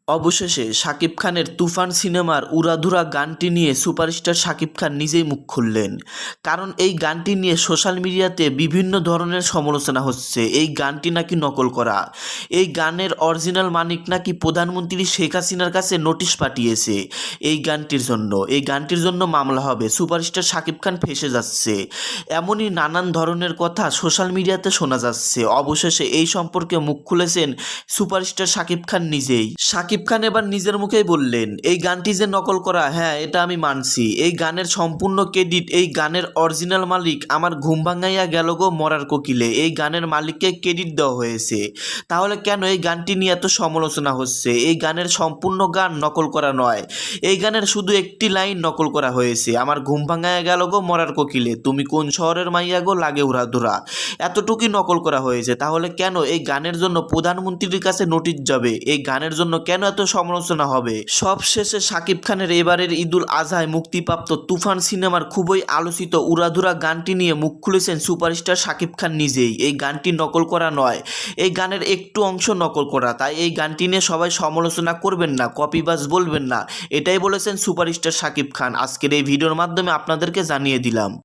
অবশেষে শাকিব খানের তুফান সিনেমার উড়াধুরা গানটি নিয়ে সুপারস্টার শাকিব খান নিজেই মুখ খুললেন। কারণ এই গানটি নিয়ে সোশ্যাল মিডিয়াতে বিভিন্ন ধরনের সমালোচনা হচ্ছে। এই গানটি নাকি নকল করা। এই গানের অরিজিনাল মালিক নাকি প্রধানমন্ত্রী শেখ হাসিনার কাছে নোটিশ পাঠিয়েছে এই গানটির জন্য মামলা হবে, সুপারস্টার শাকিব খান ফেঁসে যাচ্ছে। এমনই নানান ধরনের কথা সোশ্যাল মিডিয়াতে শোনা যাচ্ছে। অবশেষে এই সম্পর্কে মুখ খুলেছেন সুপারস্টার শাকিব খান নিজেই। শাকিব খান এবার নিজের মুখেই বললেন, এই গানটি যে নকল করা, হ্যাঁ এটা আমি মানছি। এই গানের সম্পূর্ণ ক্রেডিট, এই গানের অরিজিনাল মালিক আমার ঘুম ভাঙাইয়া গেল গো মরার কোকিলে, এই গানের মালিককে ক্রেডিট দেওয়া হয়েছে। তাহলে কেন এই গানটি নিয়ে এত সমালোচনা হচ্ছে? এই গানের সম্পূর্ণ গান নকল করা নয়, এই গানের শুধু একটি লাইন নকল করা হয়েছে, আমার ঘুম ভাঙাইয়া গেল গো মরার কোকিলে, তুমি কোন শহরের মাইয়া গো লাগে উড়াধুরা। এতটুকুই নকল করা হয়েছে। তাহলে কেন এই গানের জন্য প্রধানমন্ত্রীর কাছে নোটিশ যাবে? এই গানের জন্য কেন এত সমালোচনা হবে? সবশেষে শাকিব খানের এবারের ঈদুল আজহায় মুক্তিপ্রাপ্ত তুফান সিনেমার খুবই আলোচিত উড়াধুরা গানটি নিয়ে মুখ খুলেছেন সুপারস্টার শাকিব খান নিজেই। এই গানটি নকল করা নয়, এই গানের একটু অংশ নকল করা। তাই এই গানটি নিয়ে সবাই সমালোচনা করবেন না, কপিবাজ বলবেন না, এটাই বলেছেন সুপারস্টার শাকিব খান। আজকের এই ভিডিওর মাধ্যমে আপনাদেরকে জানিয়ে দিলাম।